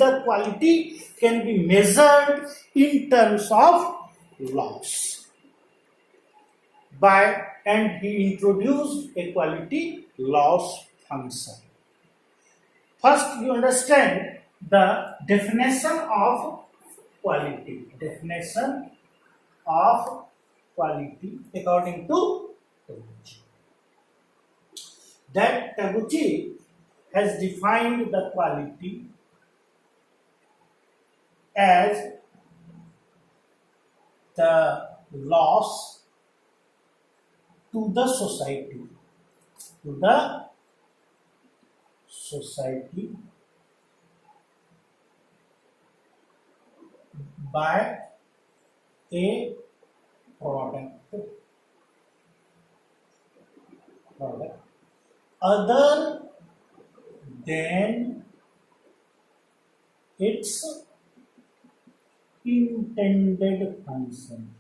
the quality can be measured in terms of loss. And he introduced a quality loss function. First, you understand the definition of quality. Definition of quality according to Taguchi. That Taguchi has defined the quality as the loss to the society, by a product other than its intended function.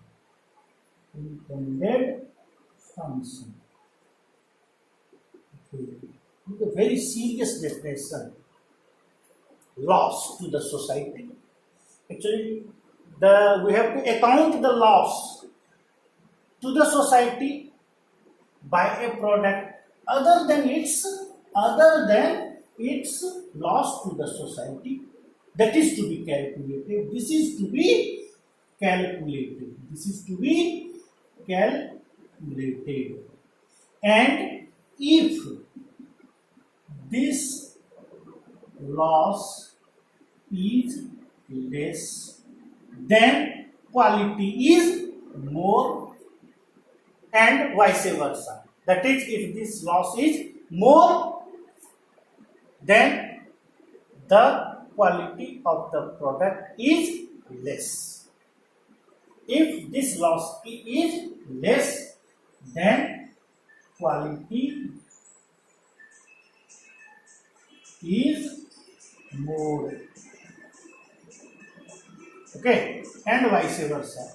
It's a very serious definition. Loss to the society. Actually, we have to account the loss to the society by a product other than its loss to the society. That is to be calculated. This is to be calculated. And if this loss is less, then quality is more, and vice versa. That is, if this loss is more, then the quality of the product is less. If this loss is less, then quality is more. Okay, and vice versa.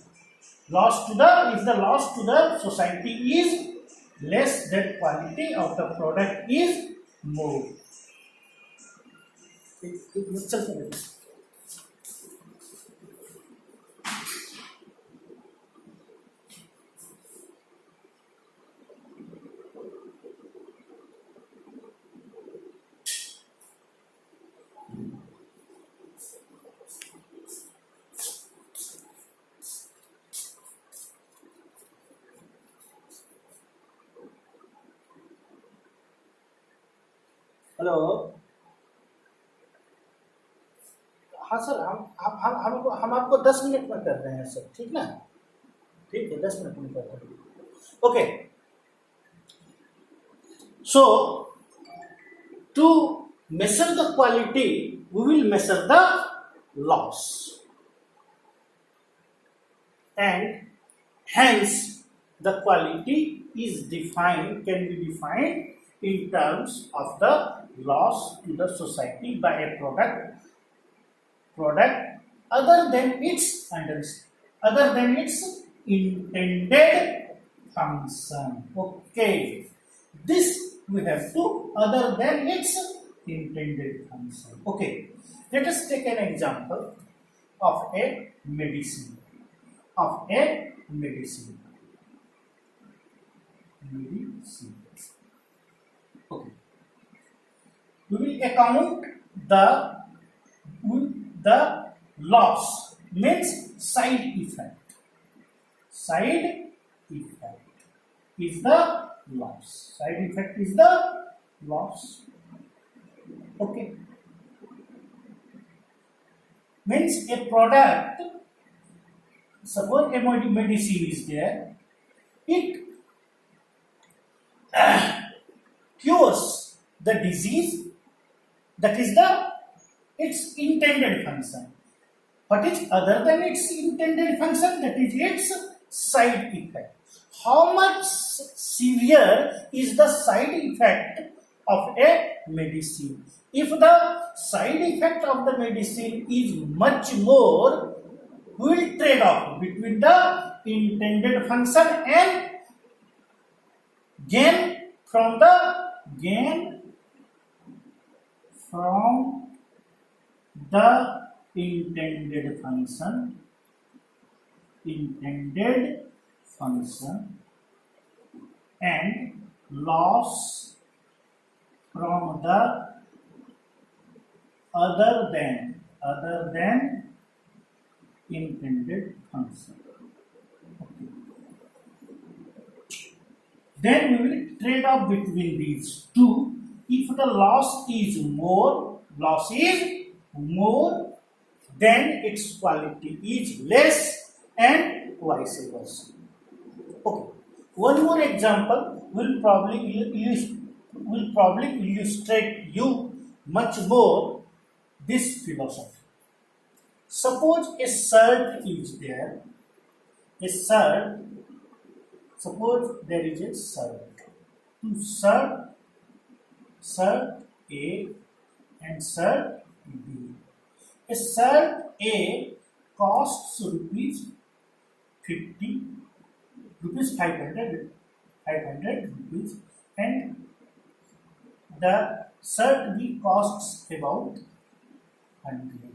If the loss to the society is less, then quality of the product is more. Hello, हाँ sir, हम आपको 10 minute में कर रहे हैं sir, ठीक ना? ठीक है, 10 मिनट में कर रहे हैं. Okay, so to measure the quality, we will measure the loss, and hence the quality can be defined in terms of the loss to the society by a product other than its intended function. Okay, this we have to other than its intended function. Okay, let us take an example of a medicine. Okay, we will account the loss, means side effect. Side effect is the loss. Okay, means a product, suppose a medicine is there, it cures the disease, that is its intended function. What is other than its intended function? That is its side effect. How much severe is the side effect of a medicine? If the side effect of the medicine is much more, we will trade off between the intended function and gain from the intended function and loss from the other than intended function. Okay. Then we will trade off between these two. If the loss is more, then its quality is less, and vice versa. Okay. One more example will probably illustrate you much more this philosophy. Suppose a shirt is there. Suppose there is a shirt. Two shirt A and shirt B. A shirt A costs rupees 50, rupees 500 rupees, and the shirt B costs about 100.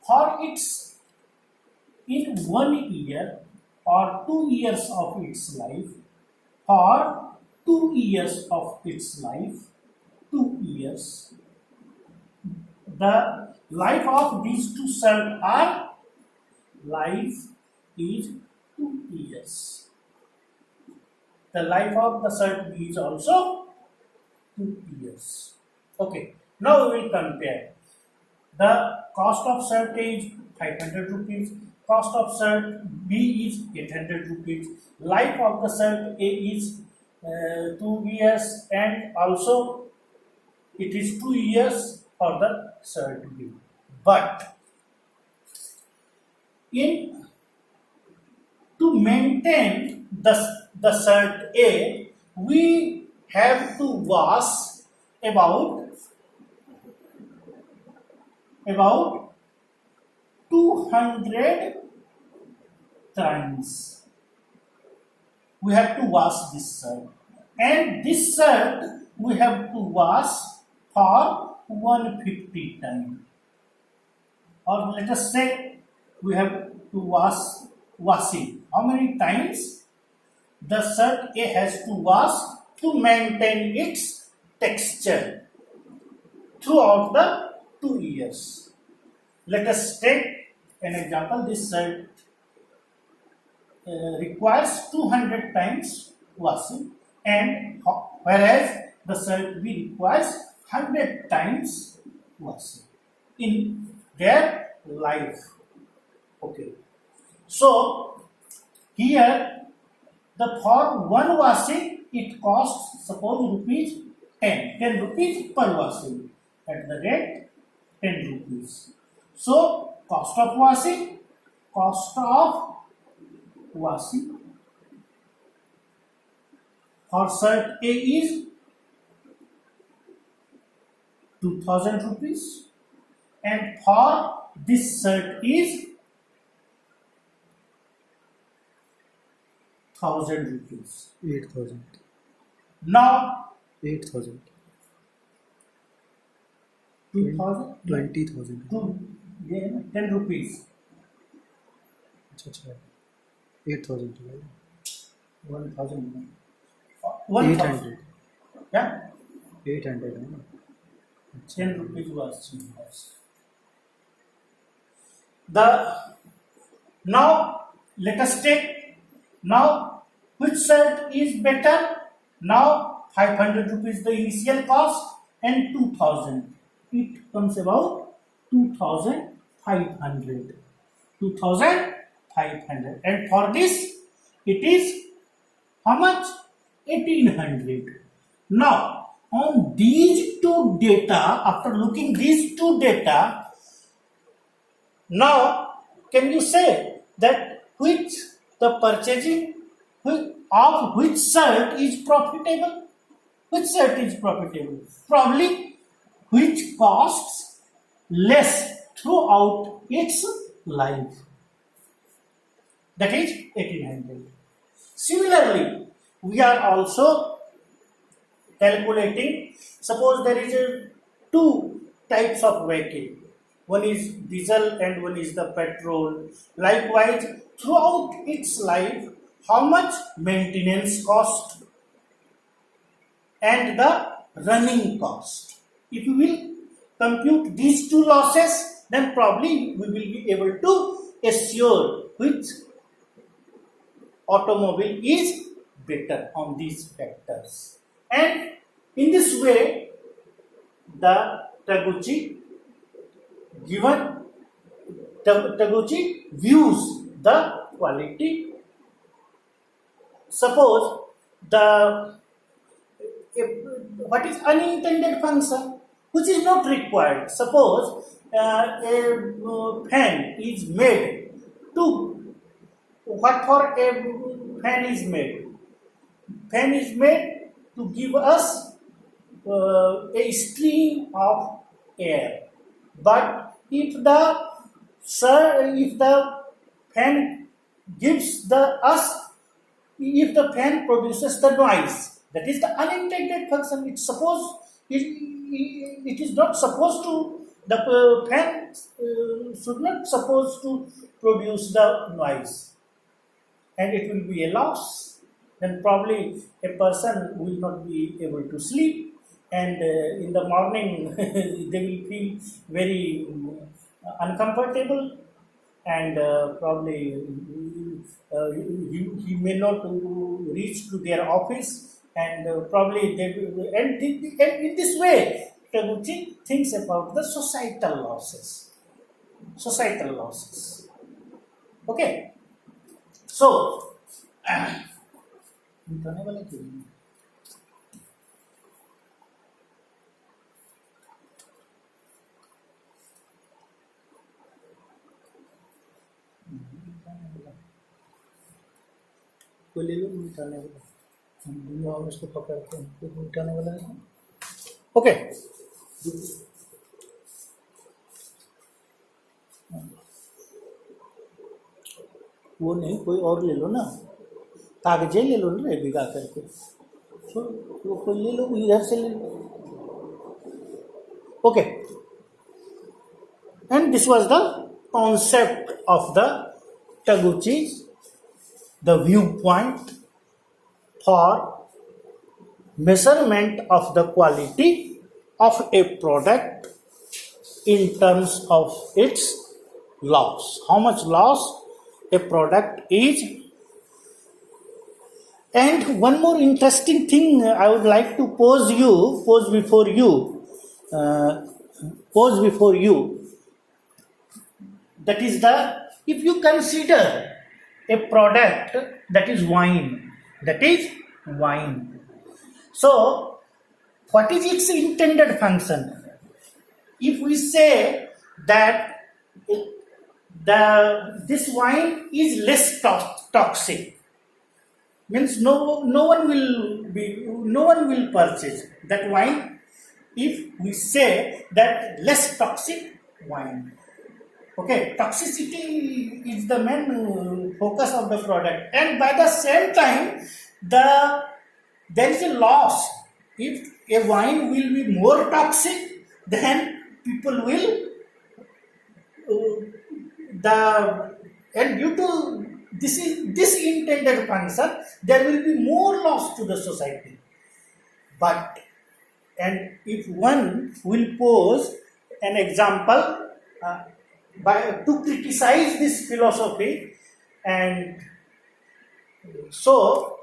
For its in 1 year or 2 years of its life, or 2 years of its life, 2 years, the life of these two shirts are life is 2 years. The life of the shirt B is also 2 years. Okay. Now we will compare. The cost of shirt is 500 rupees. Cost of shirt B is 800 rupees. Life of the shirt A is 2 years, and also it is 2 years for the shirt B. But to maintain the shirt A, we have to wash about 200 times. We have to wash this shirt, and this shirt we have to wash for 150 times. Or let us say we have to washing. How many times the shirt A has to wash to maintain its texture throughout the 2 years? Let us take an example. This shirt requires 200 times washing, and whereas the shirt B requires 100 times washing in their life. Okay. So here for one washing it costs, suppose rupees 10 rupees per washing, at the rate 10 rupees. So cost of washing for shirt A is 2000 rupees, and for this shirt is 1000 rupees. 8,000. Now 8,000. 2000 20,000. 10 rupees. अच्छा 8,000. 1000. 800. Yeah, 800 है ना? 10 rupees was now let us take now which shirt is better. Now 500 rupees the initial cost, and 2000, it comes about 2500, and for this it is how much? 1800. Now on these two data, after looking these two data, now can you say that which the purchasing of which shirt is profitable? Which shirt is profitable? Probably which costs less throughout its life. That is 1800. Similarly, we are also calculating, suppose there is two types of vehicle. one is diesel and one is the petrol. Likewise, throughout its life, how much maintenance cost and the running cost. If we will compute these two losses, then probably we will be able to assure which automobile is better on these factors. And in this way, the Taguchi views the quality. Suppose what is unintended function which is not required. Suppose a fan is made to, what for a fan is made? Fan is made to give us a stream of air. But if the fan gives if the fan produces the noise, that is the unintended function. It is not supposed to, the fan should not supposed to produce the noise, and it will be a loss. Then probably a person will not be able to sleep, and in the morning they will feel very uncomfortable, and probably he may not reach to their office, and probably they will, and in this way Taguchi thinks about the societal losses. Okay, so कोई ले लो मिटाने वाला, हम दुनिया में उसको पकड़ते हैं, कोई मिटाने वाला है। ओके, वो नहीं, कोई और ले लो ना, कागजे ले लो ना भिगा करके, तो वो कोई ले लो, इधर से ले लो। Okay, and this was the concept of the Taguchi's, the viewpoint for measurement of the quality of a product in terms of its loss. How much loss a product is. And one more interesting thing I would like to pose before you. That is if you consider a product that is wine. So, what is its intended function? If we say that this wine is less toxic, means no one will purchase that wine if we say that less toxic wine. Okay, toxicity is the main focus of the product, and by the same time there is a loss. If a wine will be more toxic, then people will and due to this intended function, there will be more loss to the society. But, and if one will pose an example to criticize this philosophy, and so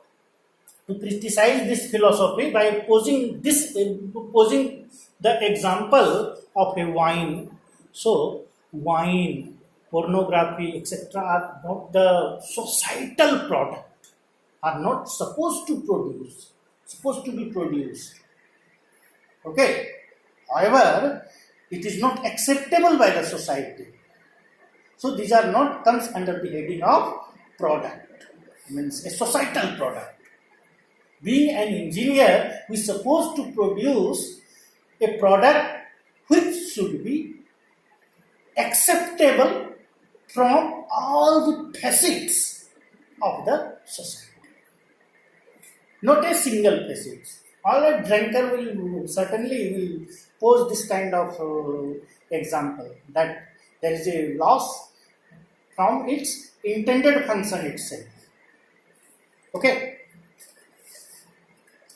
to criticize this philosophy by posing the example of a wine. So wine, pornography, etc. are not the societal product, are not supposed to be produced. Okay. However, it is not acceptable by the society. So these are not comes under the heading of product, means a societal product. Being an engineer, we are supposed to produce a product which should be acceptable from all the facets of the society. Not a single facet. All a drinker will certainly will pose this kind of example, that there is a loss from its intended function itself. Okay,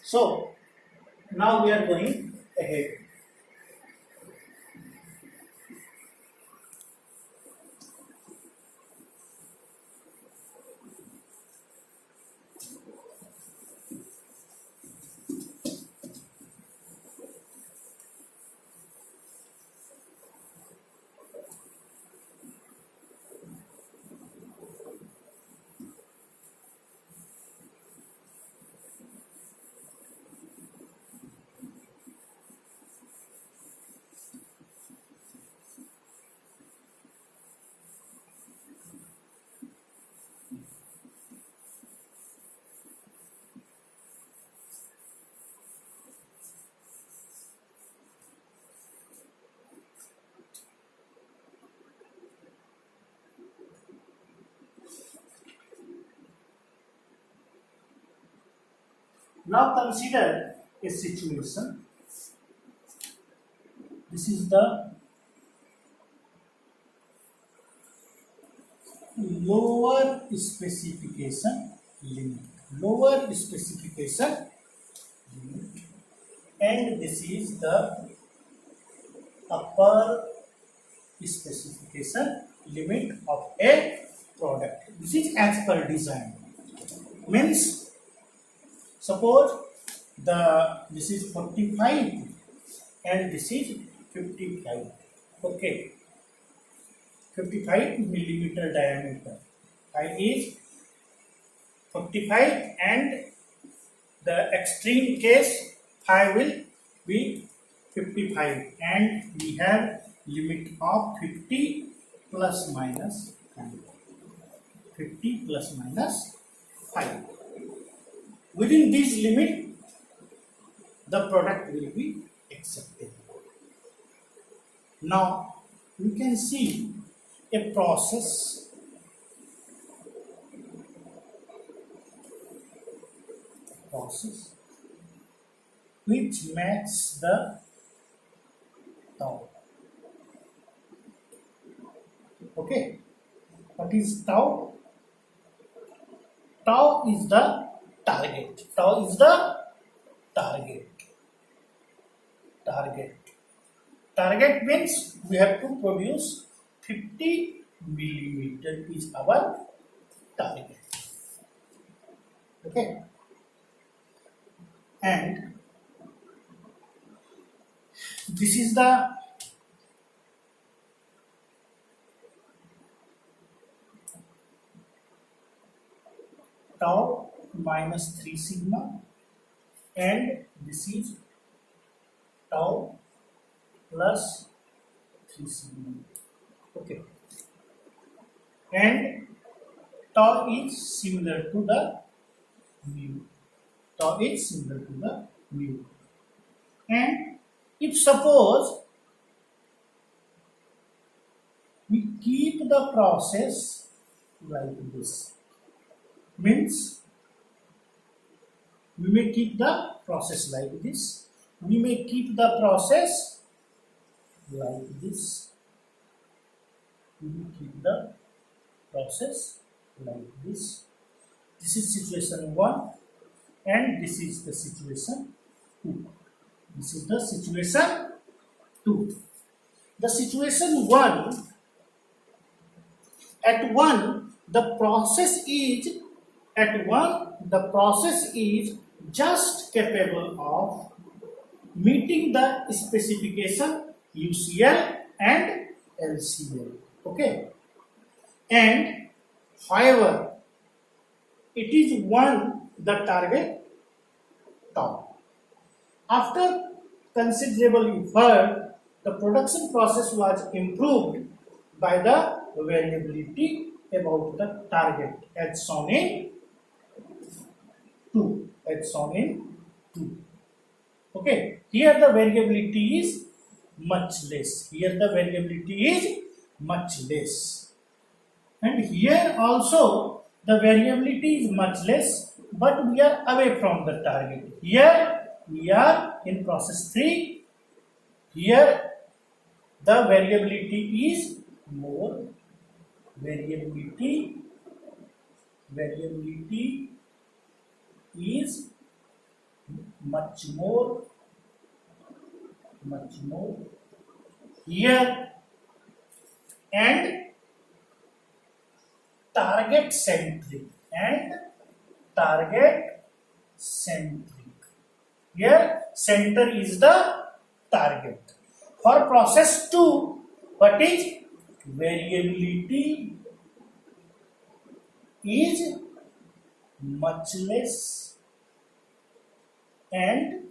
so now we are going ahead. Now consider a situation. This is the lower specification limit. Lower specification limit. And this is the upper specification limit of a product. This is as per design. Means suppose this is 45 and this is 55. Okay, 55 millimeter diameter. I is 45 and the extreme case phi will be 55, and we have limit of 50 plus minus 5. 50 plus minus 5. Within this limit, the product will be accepted. Now, we can see a process which matches the tau. Okay, what is tau? Tau is the target. Tau is the target. Target means we have to produce 50 millimeter is our target. Okay, and this is the tau minus 3 sigma, and this is tau plus 3 sigma. Okay, and tau is similar to the mu. Tau is similar to the mu. And if suppose we keep the process like this, means we may keep the process like this, we may keep the process like this, we may keep the process like this. This is situation 1 and this is the situation 2. This is the situation 2. The situation 1, at 1 the process is just capable of meeting the specification UCL and LCL. Okay, and however it is 1 the target tau. After considerable effort, the production process was improved by the variability about the target as shown in 2. Okay, here the variability is much less. And here also the variability is much less, but we are away from the target. Here Here in process 3, here the variability is more. Variability is much more here, and target centric here center is the target. For process 2, what is variability is much less and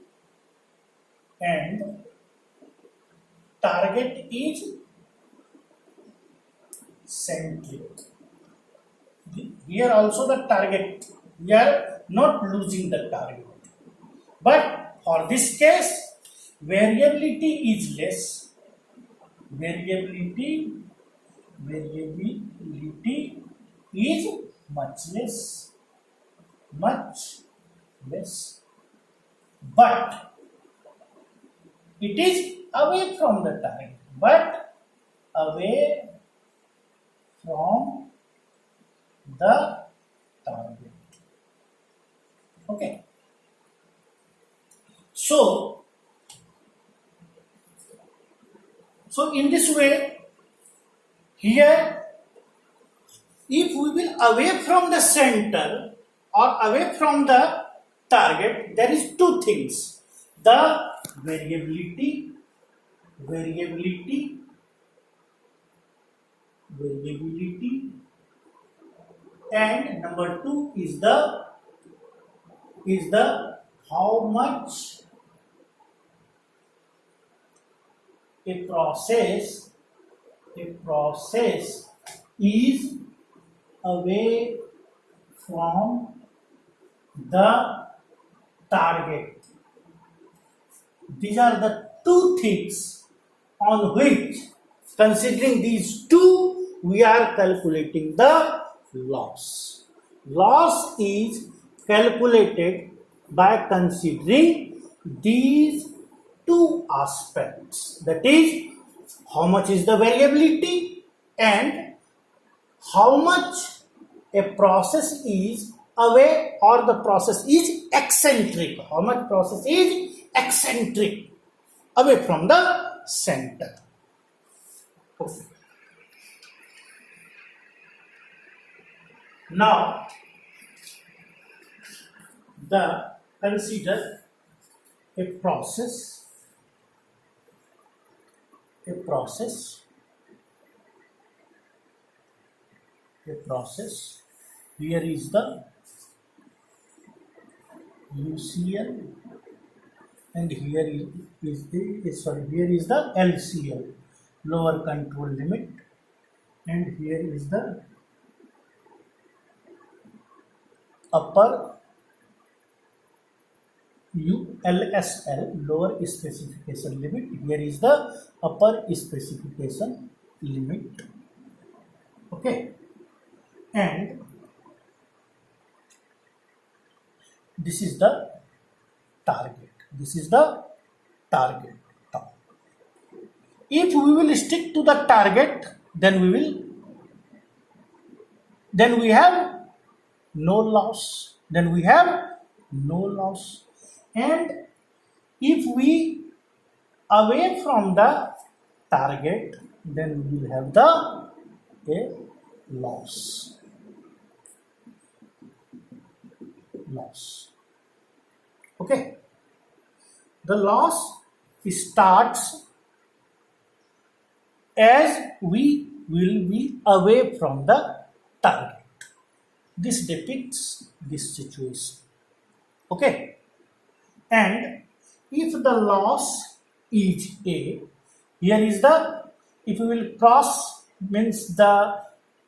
target is centric. Here also the target, we are not losing the target, but for this case variability is less. Variability is much less, but it is away from the target, Okay. So in this way, here, if we will away from the center or away from the target, there is two things: the variability, and number two is the how much a process is away from the target. These are the two things on which, considering these two, we are calculating the loss. Loss is calculated by considering these two aspects, that is, how much is the variability and how much a process is away or the process is eccentric, how much process is eccentric away from the center. Okay. Now, consider a process. Here is the UCL, and here is the LCL, lower control limit, and here is the upper LSL, lower specification limit. Here is the upper specification limit. Okay, and this is the target. If we will stick to the target, then we have no loss. And if we away from the target, then we will have a loss. Okay. The loss starts as we will be away from the target. This depicts this situation. Okay. And if the loss is A, here is the, if we will cross, means the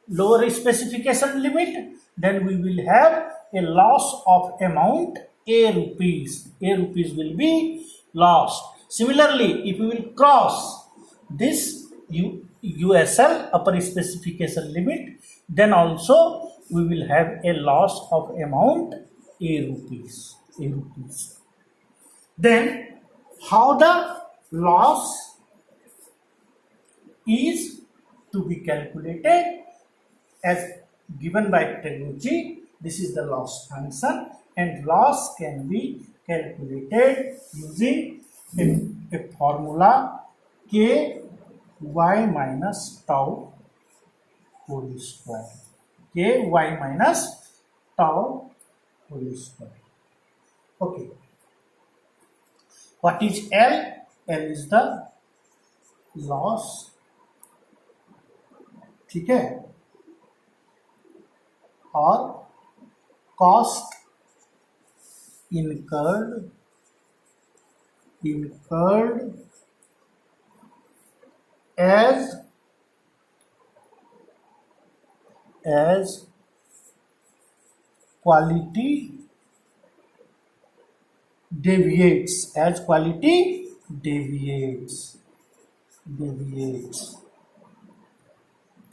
lower specification limit, then we will have a loss of amount A rupees. A rupees will be lost. Similarly, if we will cross this USL, upper specification limit, then also we will have a loss of amount A rupees. Then how the loss is to be calculated as given by Taguchi. This is the loss function, and loss can be calculated using a formula k y minus tau whole square. K y minus tau whole square. Okay. What is L? L is the loss. ठीक है, और cost incurred as quality deviates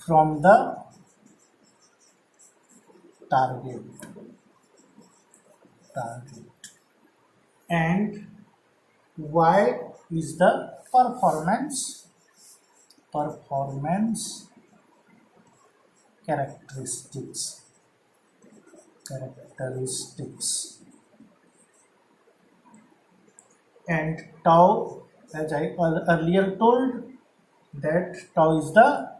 from the target, and Y is the performance characteristics, and tau, as I earlier told, that tau is the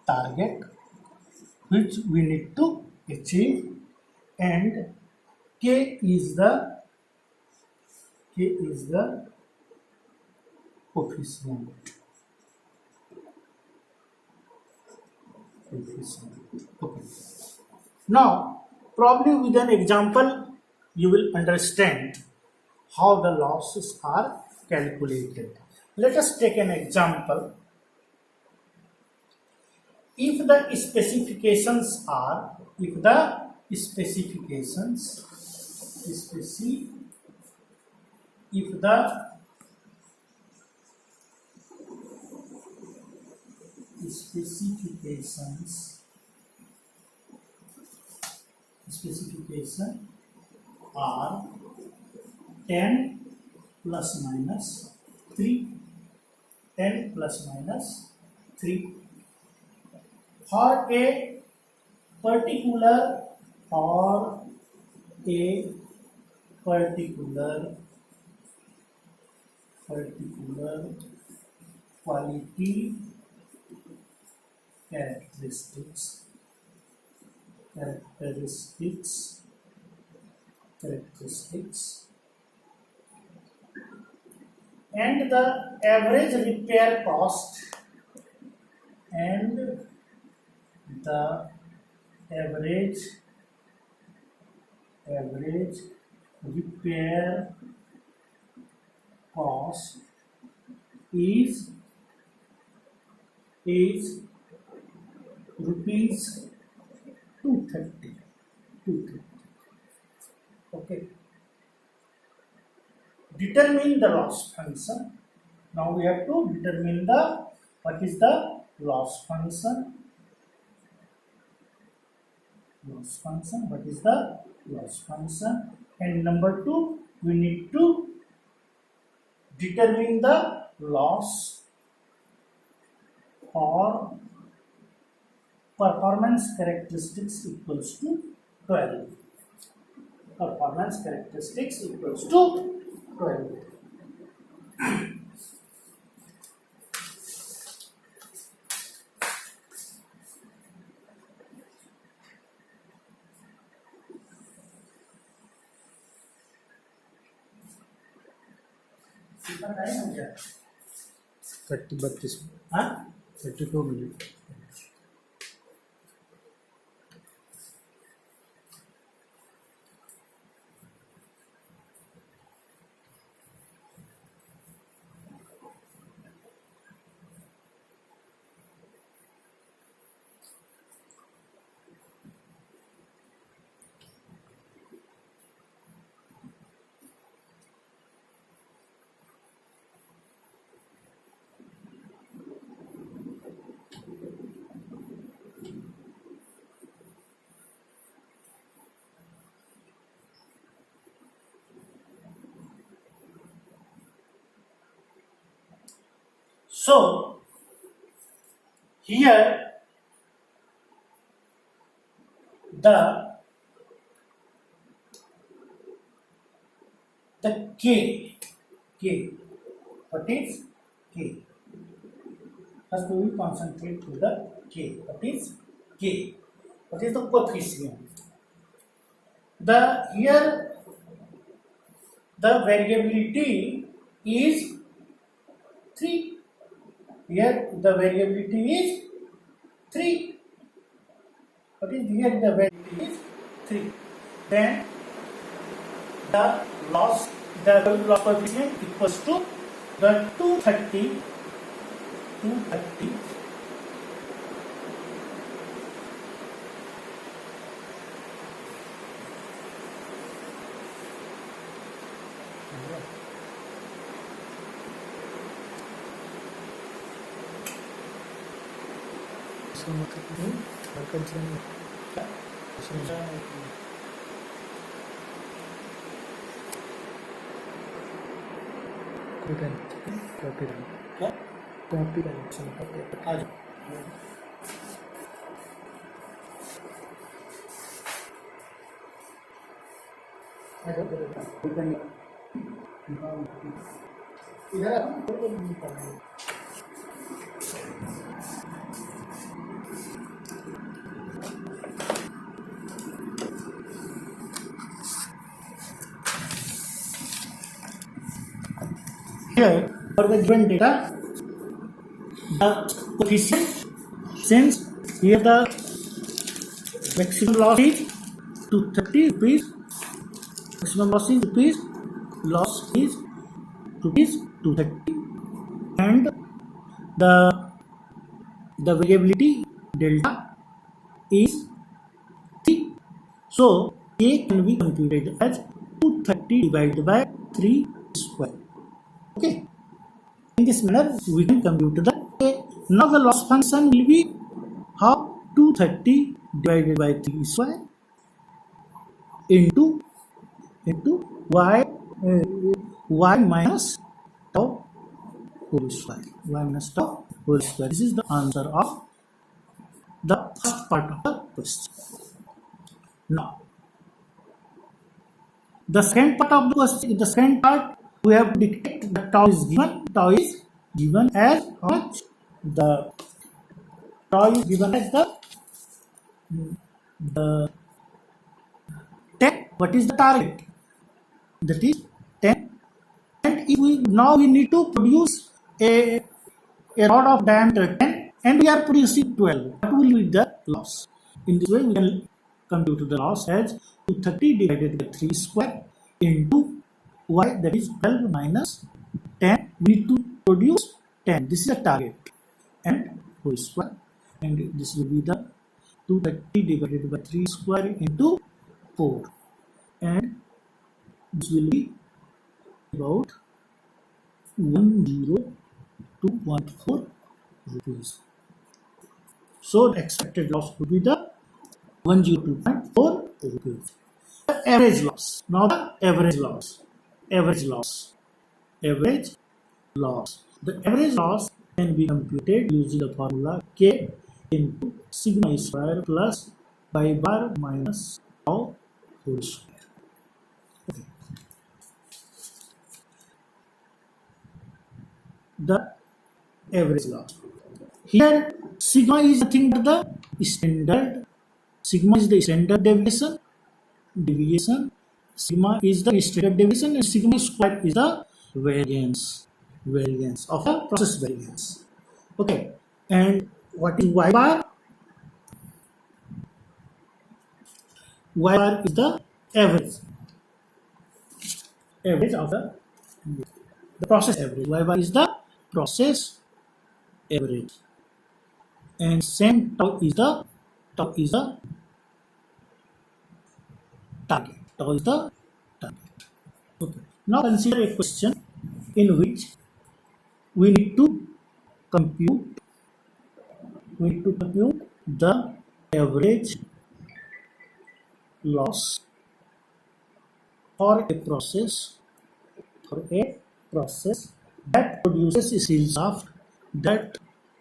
target which we need to achieve, and k is the coefficient. Okay. Now, probably with an example, you will understand how the losses are calculated. Let us take an example. If the specifications are, if the specifications are 10 plus minus 3, 10 plus minus 3 for a particular quality characteristics, and the average repair cost is rupees 230. Okay. Determine the loss function. Now we have to determine what is the loss function. What is the loss function? And number 2, we need to determine the loss for performance characteristics equals to 12. Performance characteristics equals to 12. कितना time हो गया? 32 हाँ 32 minute. So here the k, what is k? First we will concentrate to the k. What is k? What is the coefficient? The here the variability is 3. Here the variability is 3. What is here the variability is 3. Then the loss coefficient equals to the 230. इसका मतलब नहीं हरकत जानी copy आज here for the given data, the coefficient, since here the maximum loss is 230 rupees, maximum loss is rupees, loss is rupees 230, and the variability delta is 3. So k can be computed as 230 divided by 3 square. Okay, in this manner we can compute the k. Now the loss function will be how? 230 divided by 3 square into y minus tau whole square. Y minus tau whole square. This is the answer of the first part of the question. Now the second part of the question, the second part, we have to dictate the tau is given as how much? The tau is given as the 10. What is the target? That is 10. And if we need to produce a rod of diameter 10 and we are producing 12, what will be the loss? In this way we can compute the loss as 230 divided by 3 square into y, that is 12 minus 10. We need to produce 10. This is the target, and whole square, and this will be the 230 divided by 3 square into 4, and this will be about 102.4 rupees. So the expected loss would be the 102.4 rupees. The average loss. Now the average loss. The average loss can be computed using the formula k into sigma square plus pi bar minus tau whole square. Okay. The average loss. Here sigma is nothing but the standard. Sigma is the standard deviation. Sigma is the standard deviation, and sigma square is the variance of the process variance. Okay, and what is y bar? Y bar is the average of the process average. Y bar is the process average, and same tau is the target. Tau is the target. Okay. Now consider a question in which we need to compute the average loss for a process that produces a series of that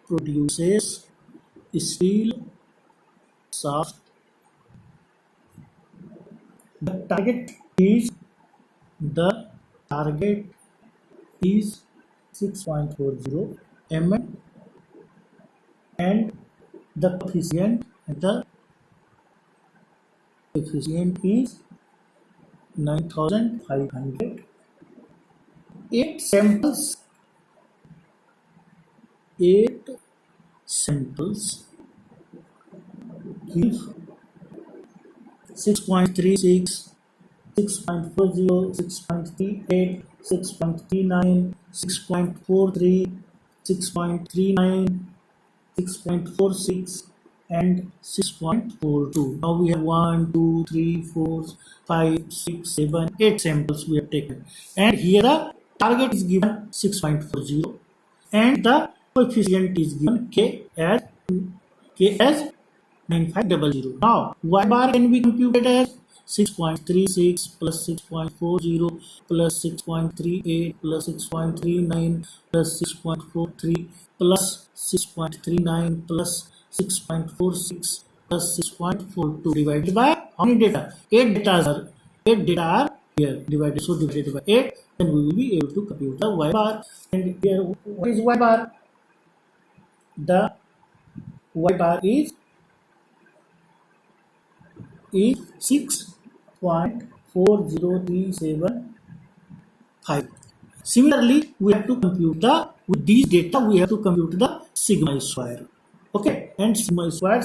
produces steel shaft. The target is the target is 6.40 mm and the coefficient is 9500. 8 samples 8 samples give 6.36, 6.40, 6.38, 6.39, 6.43, 6.39, 6.46 and 6.42. Now we have 1, 2, 3, 4, 5, 6, 7, 8 samples we have taken. And here the target is given 6.40 and the coefficient is given K as 9500. Now y bar can be computed as 6.36 plus 6.40 plus 6.38 plus 6.39 plus 6.43 plus 6.39 plus 6.46 plus 6.42 divided by how many data? 8 data are here divided. So divided by 8, then we will be able to compute the y bar. And here what is y bar? The y bar is 6.40375. Similarly, we have to compute with these data we have to compute the sigma square. Okay, and sigma square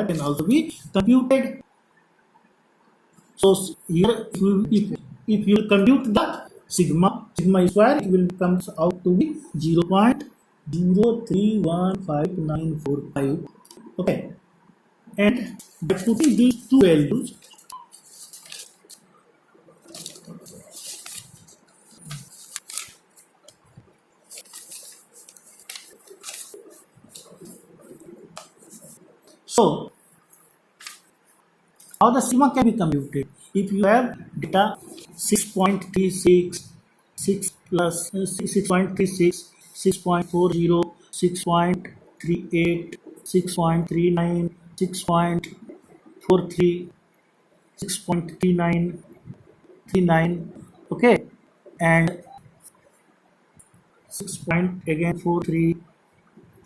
can also be computed. So here if you compute the sigma square, it will comes out to be 0.0315945. Okay, and by putting these two values, so how the sigma can be computed? If you have data 6.36, 6 plus 6.36, 6.40, 6.38, 6.39, 6.43, 6.39, 39, okay, and 6.43,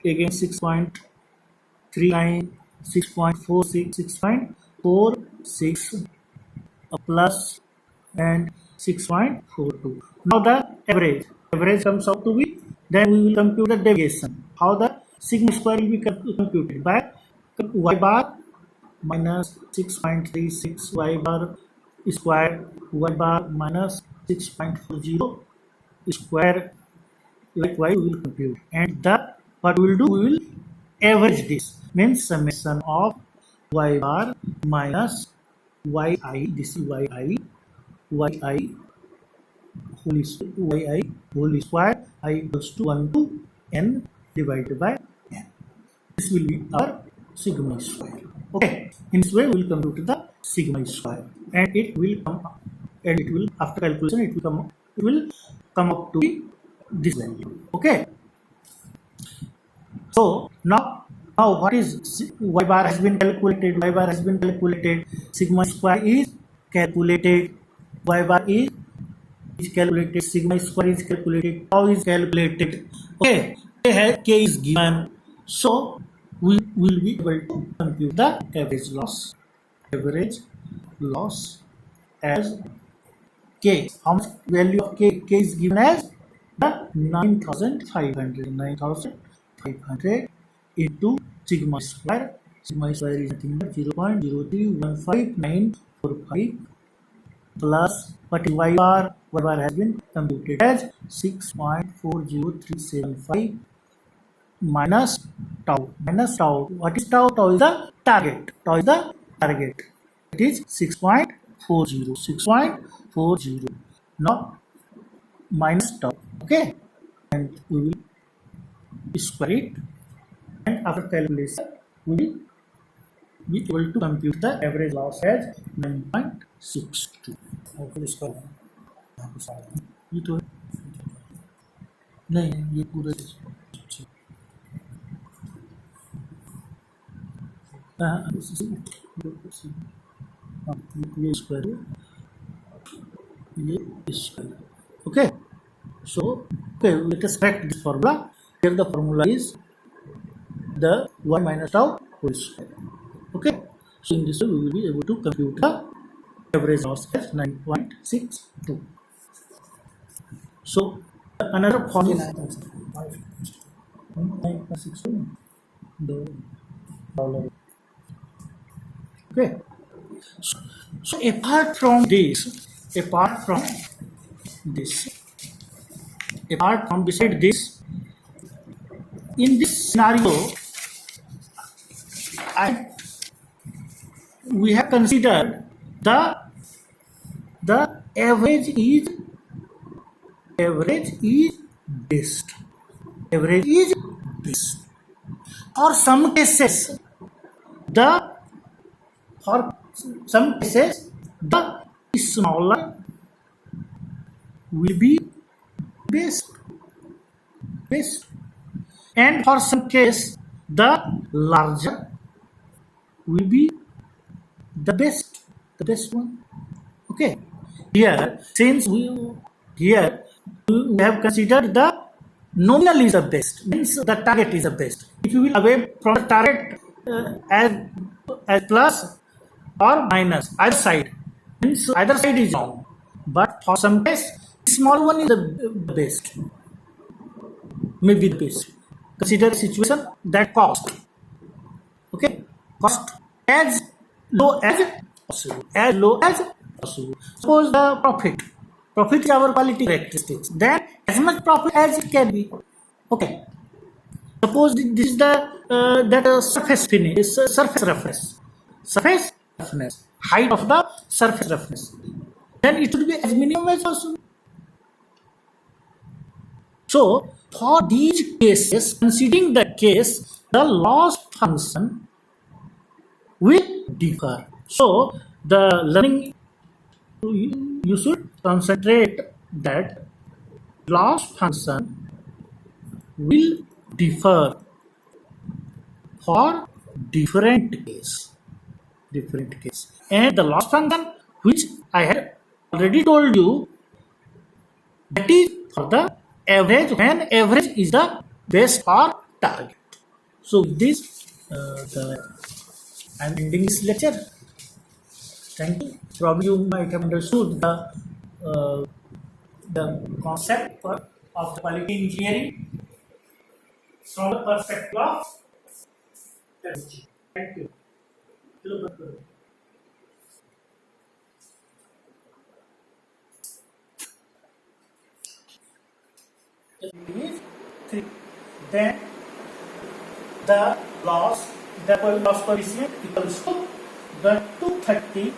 again 6.39, 6.46, 6.46 plus and 6.42. Now the average comes out to be, then we will compute the deviation. How the sigma square will be computed? By y bar minus 6.36 y bar square, y bar minus 6.40 square. Likewise we will compute, and what we will do, we will average this, means summation of y bar minus yi, this is yi whole square, I equals to 1 to n divided by n. This will be our sigma square. Okay, in this way we will compute the sigma square, and it will after calculation it will come up to be this value. Okay, so now what is y bar has been calculated? Sigma square is calculated, y bar is calculated, sigma square is calculated, tau is calculated. Okay, k is given, so we will be able to compute the average loss as k. How much value of k? K is given as the 9500 into sigma square. Sigma square is nothing but 0.0315945 plus what is y bar? Y bar has been computed as 6.40375 minus tau. What is tau? Tau is the target. It is 6.40. Now minus tau. Okay, and we will square it, and after calculation we will be able to compute the average loss as 9.62. ये तो नहीं, ये पूरा ये square ये square. Okay, so okay, let us correct this formula. Here the formula is the 1 minus tau whole square. Okay, so in this way we will be able to compute the average loss as 9.62. So another formula 9.62 dollar. Okay, so apart from this, beside this, in this scenario, we have considered the average is best. Average is best. For some cases, the smaller will be best, and for some case the larger will be the best one. Okay, here since we have considered the nominal is the best, means the target is the best. If you will away from the target as plus or minus, either side, means either side is wrong. But for some case, small one is the best, maybe the best. Consider situation that cost. Okay, cost as low as possible. Suppose the profit is our quality characteristics. Then as much profit as it can be. Okay. Suppose this is the surface roughness, height of the surface roughness. Then it should be as minimum as possible. So for these cases, considering the case, the loss function will differ. So the learning, you should concentrate that loss function will differ for different case, and the loss function which I had already told you, that is for the average, when average is the best for target. So with this I am ending this lecture. Thank you. Probably you might have understood the concept of the quality engineering from the perspective of technology. Thank you. Is 3. Then the loss coefficient equals to the 230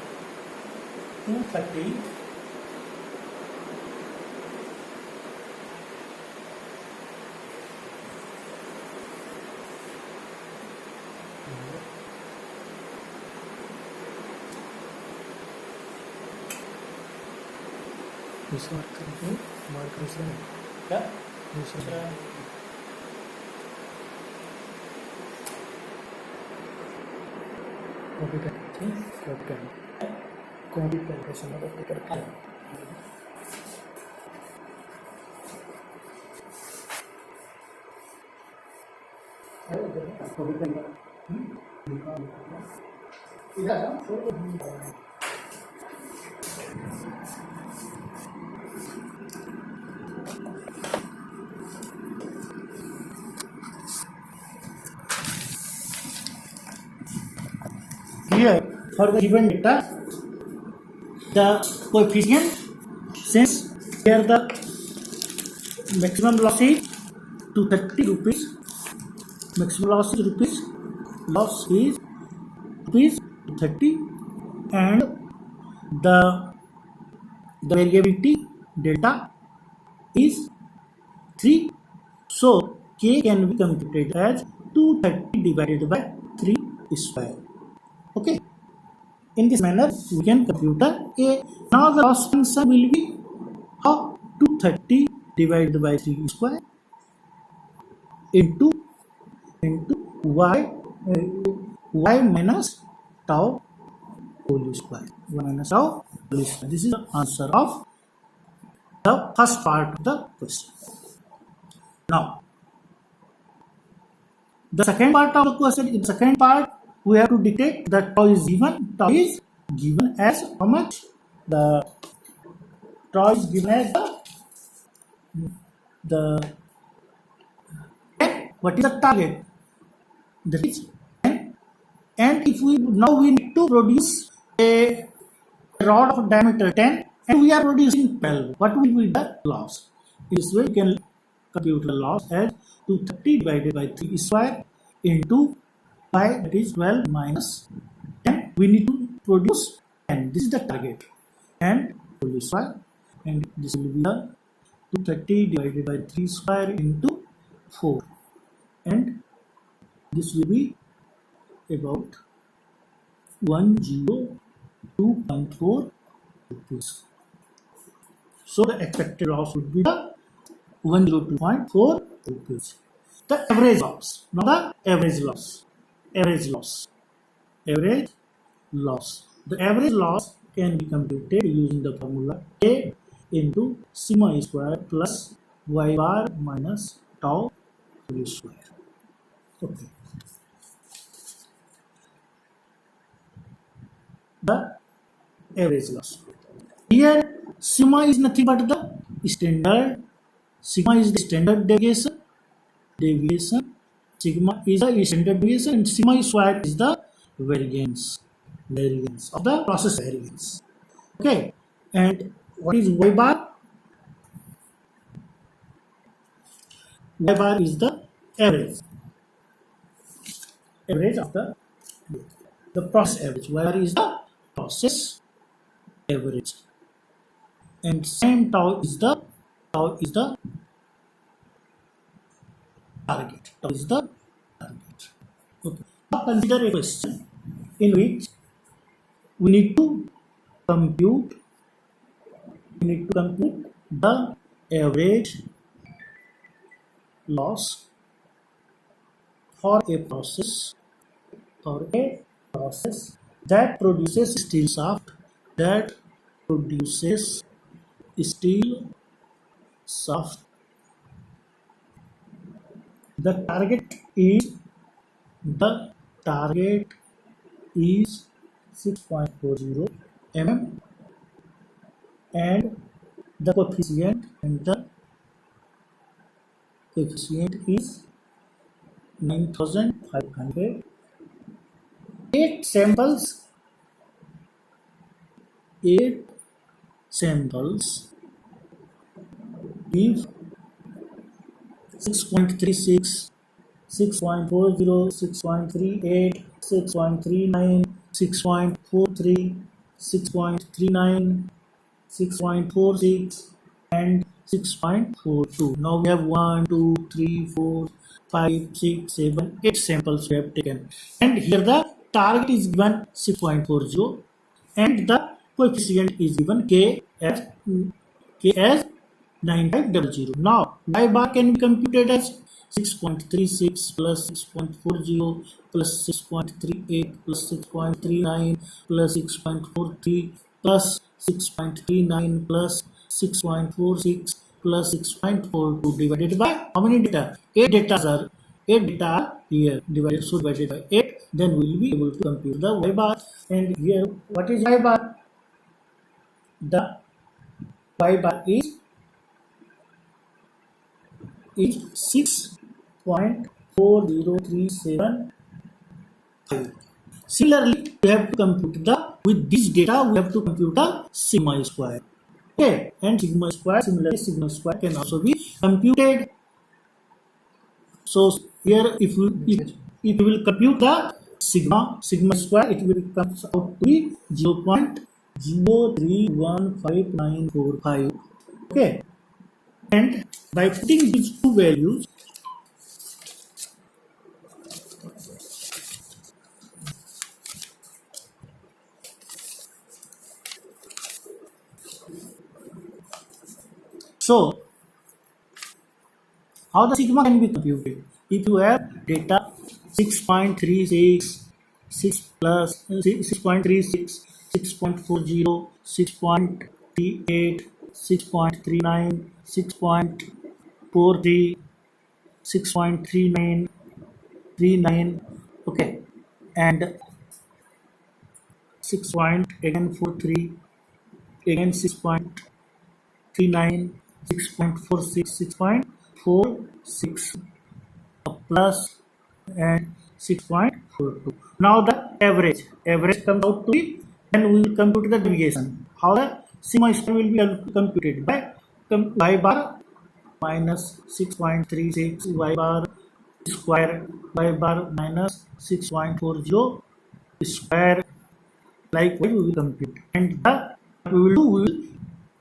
Yeah. Here for the given data, the coefficient, since here the maximum loss is 230 rupees, maximum loss is rupees 230, and the variability delta is 3. So k can be computed as 230 divided by 3 square. Okay, in this manner we can compute the A. Now the loss function will be how? 230 divided by 3 square into y y minus tau whole square. Y minus tau whole square. This is the answer of the first part of the question. Now, the second part of the question, in the second part, we have to detect that tau is given. Tau is given as how much? The tau is given as the what is the target? That is 10. And if we now we need to produce a rod of diameter 10 and we are producing 12, what will be the loss? This way we can compute the loss as 230 divided by 3 square into 5, that is 12 minus 10. We need to produce 10. This is the target. And whole square. And this will be the 230 divided by 3 square into 4. And this will be about 102.4 rupees. So the expected loss would be the 102.4 rupees. The average loss, not the average loss. Average loss. Average loss. The average loss can be computed using the formula A into sigma square plus y bar minus tau whole square. Okay. The average loss. Here, sigma is nothing but the standard. Sigma is the standard deviation. Sigma is the standard deviation, and sigma square is the variance of the process variance. Okay. And what is y bar? Y bar is the average of the process average. Y bar is the process average, and same tau is the target. Tau is the target. Okay. Now consider a question in which we need to compute the average loss for a process that produces steel shaft, The target is 6.40 mm, and the coefficient is 9,500. 8 samples give 6.36, 6.40, 6.38, 6.39, 6.43, 6.39, 6.46, and 6.42. Now we have 1, 2, 3, 4, 5, 6, 7, 8 samples we have taken. And here the target is given 6.40 and the coefficient is given K as 9500. Now y bar can be computed as 6.36 plus 6.40 plus 6.38 plus 6.39 plus 6.43 plus 6.39 plus 6.46 plus 6.42 divided by how many data? 8 data are here divided, so divided by 8, then we will be able to compute the y bar. And here what is y bar? The y bar is 6.40375. Similarly, we have to compute with this data we have to compute the sigma square. Okay, and sigma square can also be computed. So here if we will compute the sigma square, it will come out to be 0.031595. Okay, and by putting these two values, so how the sigma can be computed? If you have data 6.36, 6 plus 6.36, 6.40, 6.38, 6.39, 6.43, 6.39, 39, okay, and 6 point again 43, again 6.39, 6.46, 6.46, plus and 6.42. Now the average comes out to be, then we will compute the deviation. How the sigma square will be computed by y bar minus 6.36 y bar square, y bar minus 6.40 square. Likewise, we will compute, and the what we will do, we will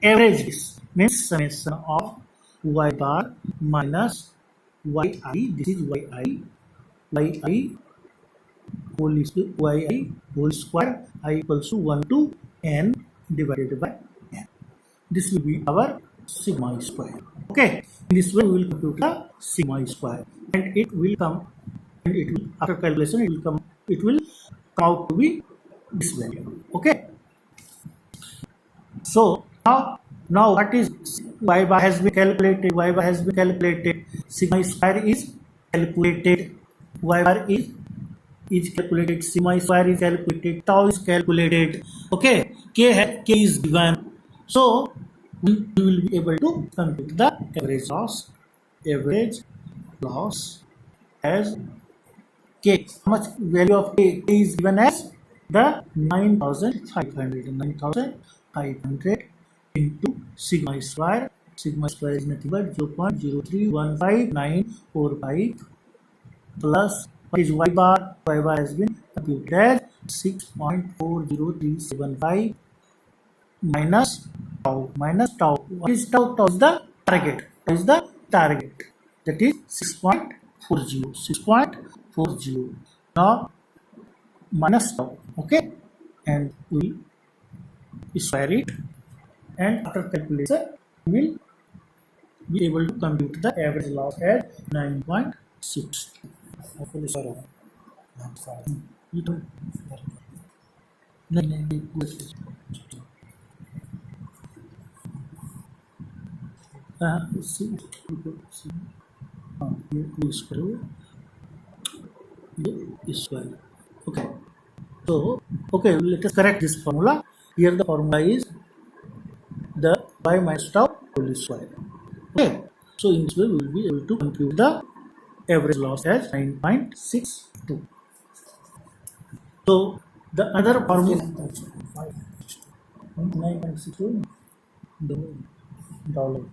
average this, means summation of y bar minus yi, this is yi whole square, I equals to 1 to n divided by n. This will be our sigma square. Okay, in this way we will compute the sigma square, and it will come, and it will, after calculation, it will come out to be this value. Okay, so now what is y bar has been calculated, sigma square is calculated, y bar is calculated, sigma square is calculated, tau is calculated. Okay, k is given, so we will be able to compute the average loss as k. How much value of k? K is given as the 9,500 into sigma square. Sigma square is nothing but 0.0315945 plus what is y bar? Y bar has been computed as 6.40375 minus tau. What is tau? Tau is the target. That is 6.40. Now minus tau. Okay, and we square it, and after calculation we will be able to compute the average loss as 9.6. Sorry, not sorry. You don't. See, you screw square. Okay. So, okay, let us correct this formula. Here the formula is the y minus tau whole square. Okay. So in this way we will be able to compute the average loss as 9.62. So the other formula 9.62 dollar.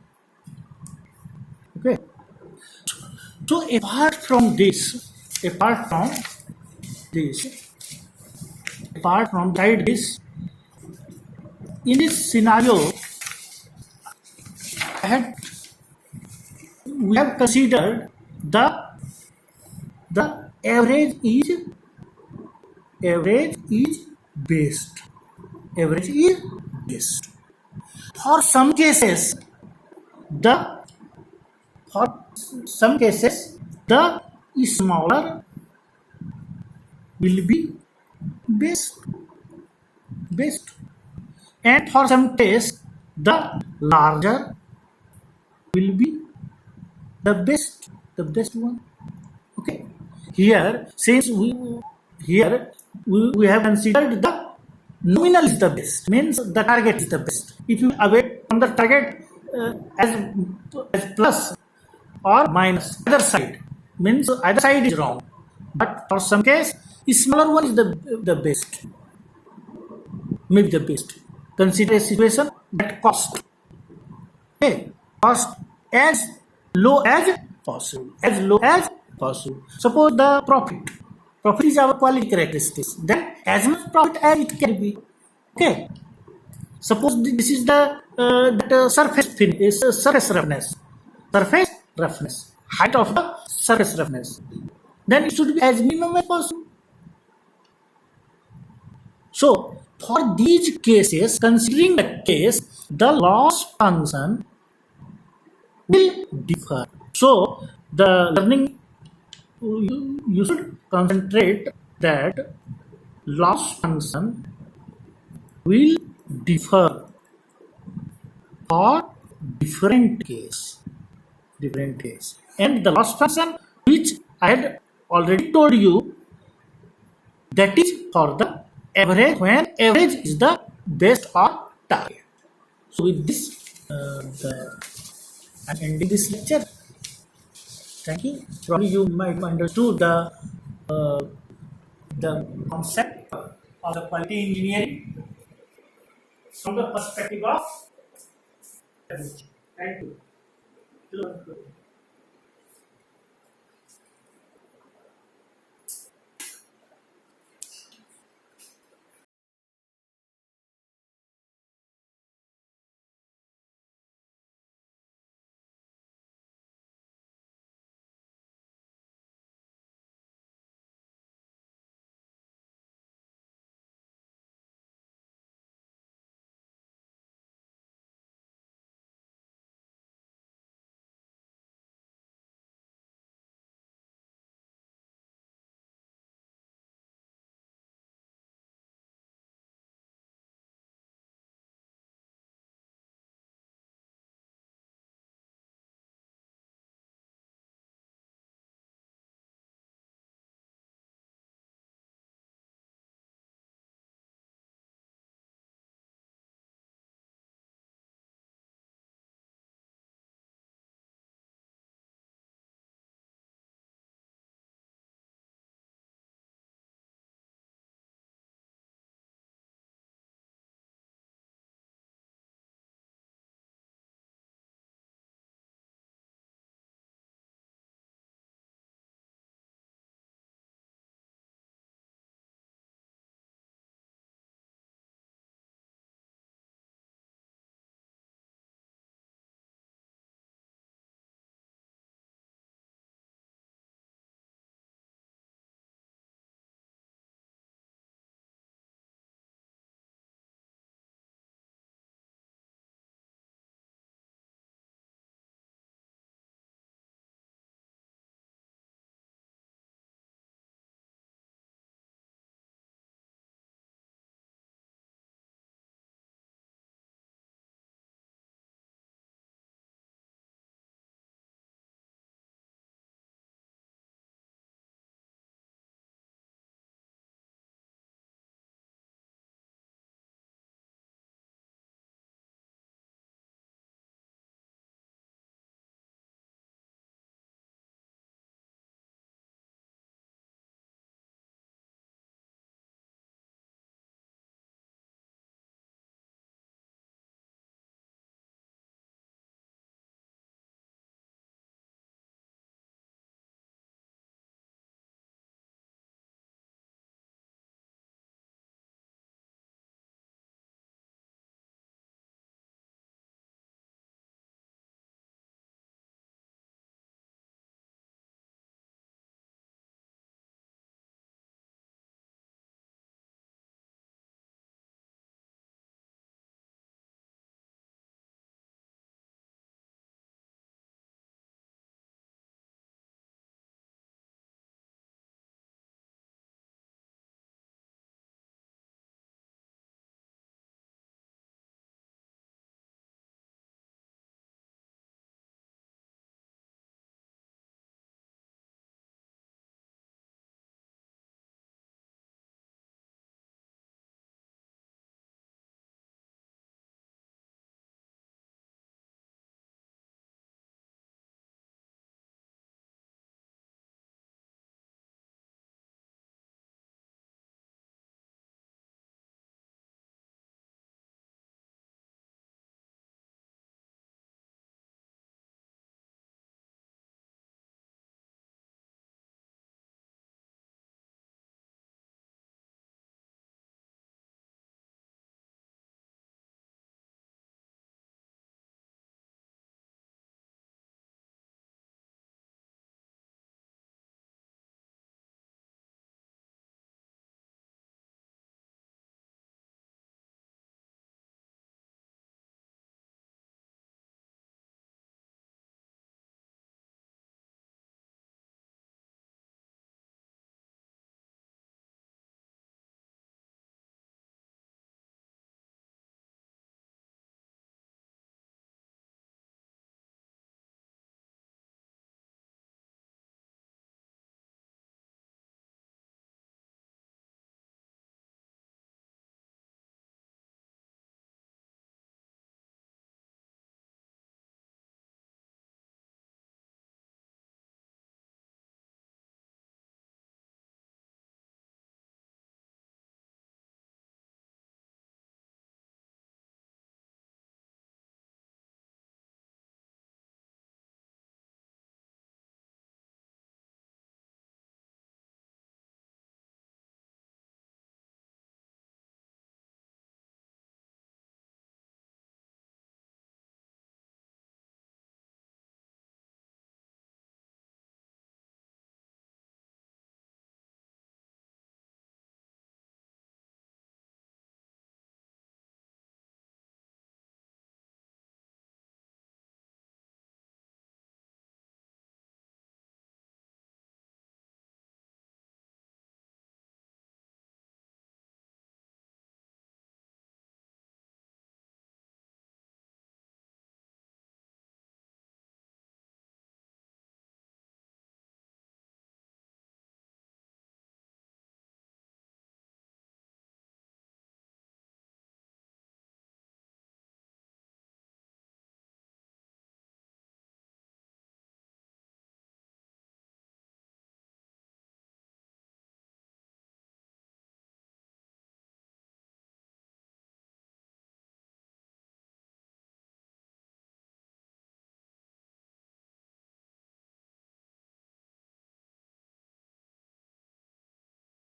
Okay. So apart from this, in this scenario, we have considered the average is based. For some cases, the smaller will be best, and for some case the larger will be the best one. Okay, here since we have considered the nominal is the best, means the target is the best. If you away from the target as plus or minus, either side, means either side is wrong. But for some case, smaller one is the best, maybe the best. Consider a situation that cost as low as possible. Suppose the profit is our quality characteristics, then as much profit as it can be. Okay. Suppose this is the surface roughness, height of the surface roughness, then it should be as minimum as possible. So for these cases, considering the case, the loss function will differ. So the learning, you should concentrate that loss function will differ for different case. And the loss function which I had already told you, that is for the average, when average is the best or target. So with this, I'm ending this lecture. Thank you. Probably you might understood the concept of the quality engineering from the perspective of. Thank you.